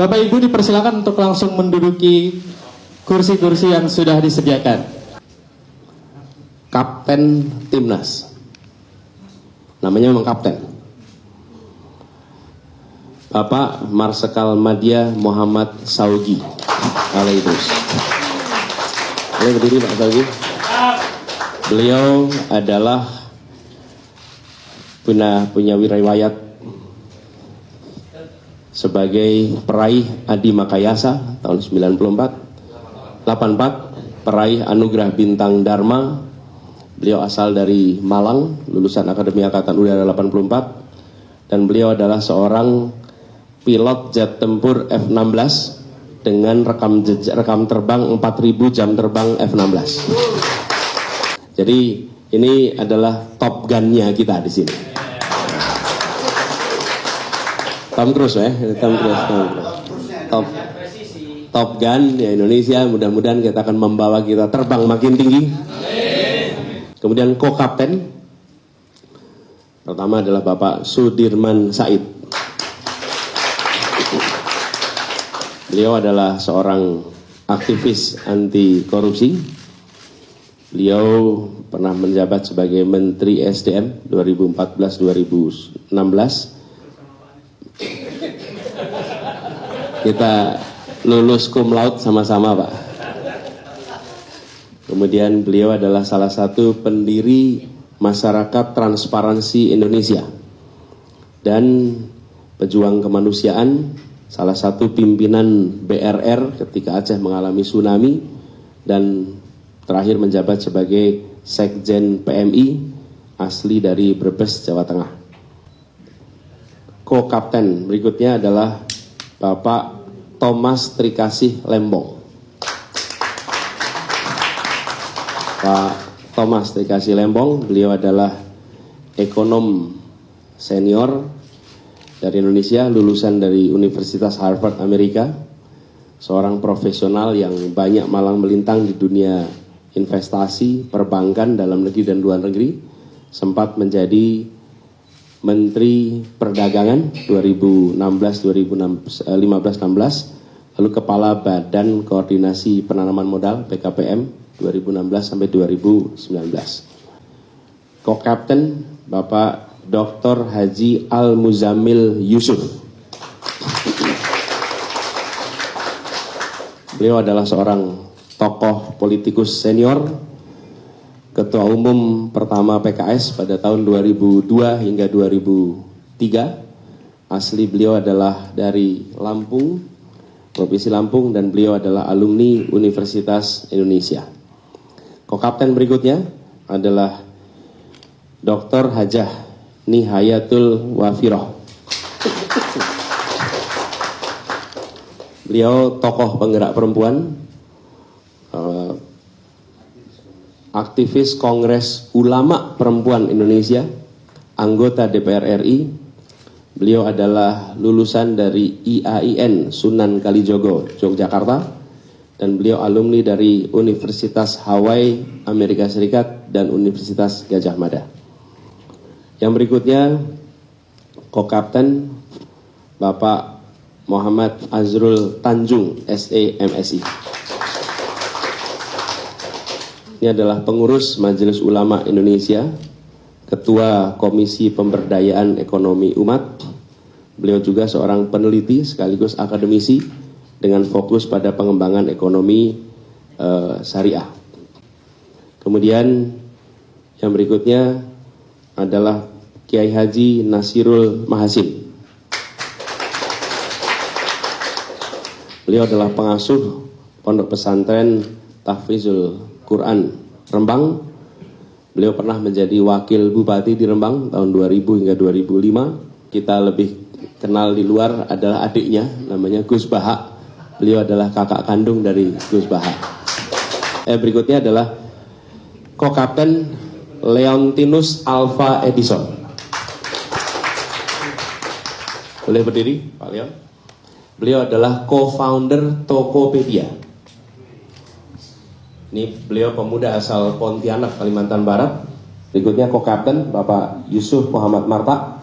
Bapak Ibu dipersilakan untuk langsung menduduki kursi-kursi yang sudah disediakan. Kapten Timnas, namanya memang kapten, Bapak Marsikal Madya Muhammad Saugi. Boleh berdiri Pak Saugi. Beliau adalah punya riwayat sebagai peraih Adi Makayasa tahun 84, 84, peraih Anugerah Bintang Dharma. Beliau asal dari Malang, lulusan Akademi Angkatan Udara 84, dan beliau adalah seorang pilot jet tempur F-16 dengan rekam terbang 4.000 jam terbang F-16. Jadi ini adalah Top Gun-nya kita di sini. Tom Cruise ya, Top Gun ya Indonesia. Mudah-mudahan kita akan membawa kita terbang makin tinggi. Kemudian co-kapten pertama adalah Bapak Sudirman Said. Beliau adalah seorang aktivis anti korupsi. Beliau pernah menjabat sebagai Menteri SDM 2014-2016. Kita lulus cum laude sama-sama, Pak. Kemudian beliau adalah salah satu pendiri Masyarakat Transparansi Indonesia dan pejuang kemanusiaan, salah satu pimpinan BRR ketika Aceh mengalami tsunami, dan terakhir menjabat sebagai Sekjen PMI, asli dari Brebes, Jawa Tengah. Co-kapten berikutnya adalah Bapak Thomas Trikasih Lembong. Pak Thomas Trikasih Lembong, beliau adalah ekonom senior dari Indonesia, lulusan dari Universitas Harvard Amerika, seorang profesional yang banyak malang melintang di dunia investasi, perbankan dalam negeri dan luar negeri, sempat menjadi Menteri Perdagangan 2015-16, lalu Kepala Badan Koordinasi Penanaman Modal BKPM 2016 sampai 2019. Co-kapten Bapak Dr. Haji Al-Muzamil Yusuf. Beliau adalah seorang tokoh politikus senior, Ketua Umum pertama PKS pada tahun 2002 hingga 2003. Asli beliau adalah dari Lampung, Provinsi Lampung, dan beliau adalah alumni Universitas Indonesia. Co-kapten berikutnya adalah Dr. Hajah Nihayatul Wafiroh. Beliau tokoh penggerak perempuan, aktivis Kongres Ulama Perempuan Indonesia, anggota DPR RI. Beliau adalah lulusan dari IAIN Sunan Kalijogo, Yogyakarta, dan beliau alumni dari Universitas Hawaii, Amerika Serikat, dan Universitas Gajah Mada. Yang berikutnya, co-kapten Bapak Muhammad Azrul Tanjung, SE MSI. Ini adalah pengurus Majelis Ulama Indonesia, Ketua Komisi Pemberdayaan Ekonomi Umat. Beliau juga seorang peneliti sekaligus akademisi dengan fokus pada pengembangan ekonomi syariah. Kemudian yang berikutnya adalah Kiai Haji Nasirul Mahasin. Beliau adalah pengasuh Pondok Pesantren Tahfizul Quran Rembang. Beliau pernah menjadi wakil bupati di Rembang tahun 2000 hingga 2005. Kita lebih kenal di luar adalah adiknya, namanya Gus Baha. Beliau adalah kakak kandung dari Gus Baha. Berikutnya adalah co-kapten Leontinus Alva Edison. Boleh berdiri, Pak Leon? Beliau adalah co-founder Tokopedia. Ini beliau pemuda asal Pontianak, Kalimantan Barat. Berikutnya co-kapten Bapak Yusuf Muhammad Marta.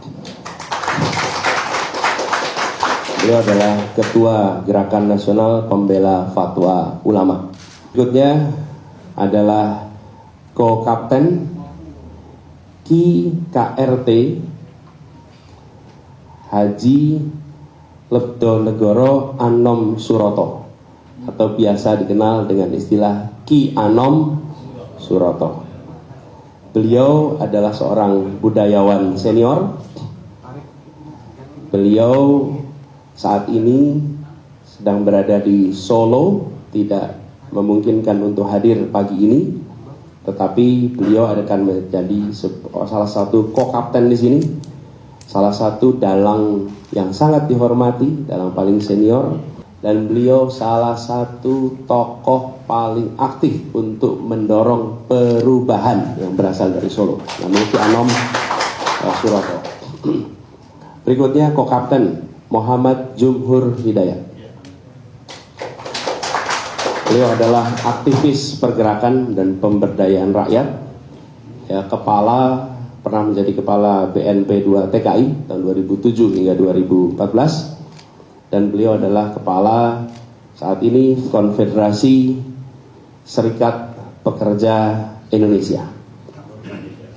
Beliau adalah Ketua Gerakan Nasional Pembela Fatwa Ulama. Berikutnya adalah Ko-Kapten Ki KRT Haji Lebdo Negoro Anom Suroto, atau biasa dikenal dengan istilah Ki Anom Suroto. Beliau adalah seorang budayawan senior. Beliau saat ini sedang berada di Solo, tidak memungkinkan untuk hadir pagi ini, tetapi beliau akan menjadi salah satu ko-kapten di sini, salah satu dalang yang sangat dihormati, dalang paling senior, dan beliau salah satu tokoh paling aktif untuk mendorong perubahan yang berasal dari Solo, namanya Ki Anom Suroto. Berikutnya ko-kapten Muhammad Jumhur Hidayat. Beliau adalah aktivis pergerakan dan pemberdayaan rakyat, ya, pernah menjadi kepala BNP 2 TKI tahun 2007 hingga 2014, dan beliau adalah kepala saat ini Konfederasi Serikat Pekerja Indonesia,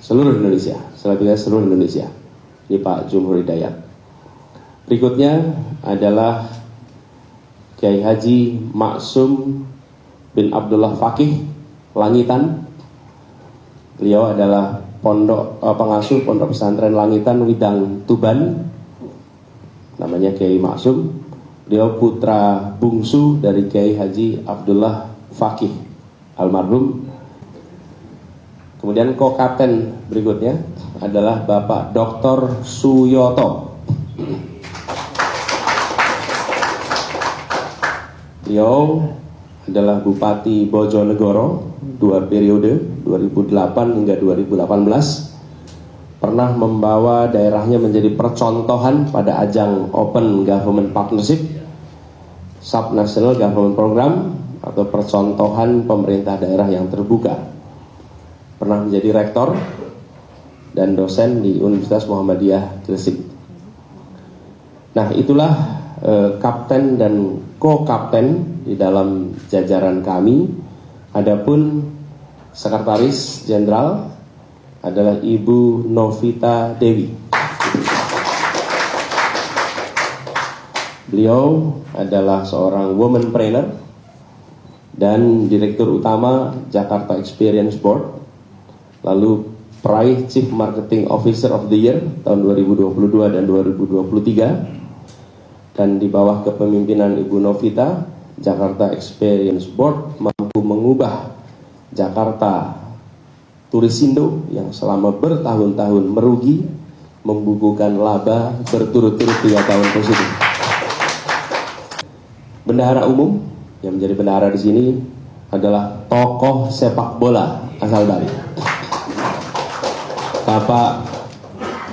seluruh Indonesia. Ini Pak Jumhur Hidayat. Berikutnya adalah Kiai Haji Maksum bin Abdullah Fakih Langitan. Beliau adalah pengasuh Pondok Pesantren Langitan Widang Tuban, namanya Kiai Maksum. Beliau putra bungsu dari Kiai Haji Abdullah Fakih almarhum. Kemudian ko-kapten berikutnya adalah Bapak Dr. Suyoto. Beliau adalah Bupati Bojonegoro 2 periode 2008 hingga 2018. Pernah membawa daerahnya menjadi percontohan pada ajang Open Government Partnership, Subnational Government Program, atau percontohan pemerintah daerah yang terbuka. Pernah menjadi rektor dan dosen di Universitas Muhammadiyah Gresik. Nah, itulah kapten dan ko-kapten di dalam jajaran kami. Adapun sekretaris jenderal adalah Ibu Novita Dewi. Beliau adalah seorang womanpreneur dan direktur utama Jakarta Experience Board, lalu peraih Chief Marketing Officer of the Year tahun 2022 dan 2023. Dan di bawah kepemimpinan Ibu Novita, Jakarta Experience Board mampu mengubah Jakarta Turisindo yang selama bertahun-tahun merugi, membukukan laba berturut-turut 3 tahun positif. Bendahara umum yang menjadi bendahara di sini adalah tokoh sepak bola asal Bali, Bapak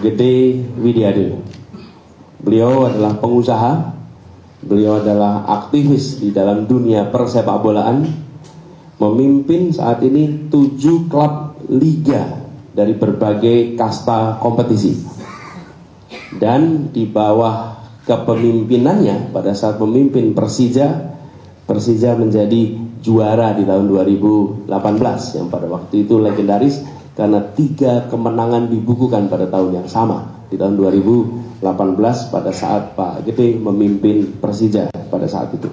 Gede Widiade. Beliau adalah pengusaha, beliau adalah aktivis di dalam dunia persepak bolaan, memimpin saat ini 7 klub liga dari berbagai kasta kompetisi. Dan di bawah kepemimpinannya pada saat memimpin Persija menjadi juara di tahun 2018 yang pada waktu itu legendaris karena 3 kemenangan dibukukan pada tahun yang sama di tahun 2018 pada saat Pak Gede memimpin Persija pada saat itu.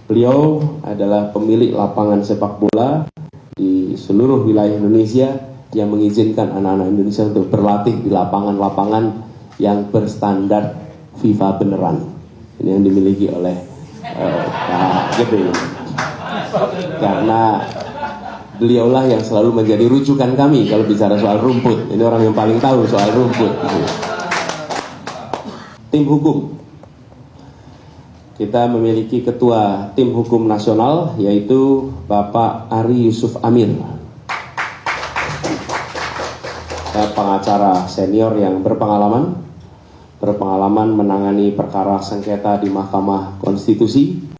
Beliau adalah pemilik lapangan sepak bola di seluruh wilayah Indonesia yang mengizinkan anak-anak Indonesia untuk berlatih di lapangan-lapangan yang berstandar FIFA beneran. Ini yang dimiliki oleh Pak Gede. Karena beliaulah yang selalu menjadi rujukan kami kalau bicara soal rumput. Ini orang yang paling tahu soal rumput. Tim hukum. Kita memiliki ketua tim hukum nasional yaitu Bapak Ari Yusuf Amir. Pengacara senior yang berpengalaman menangani perkara sengketa di Mahkamah Konstitusi.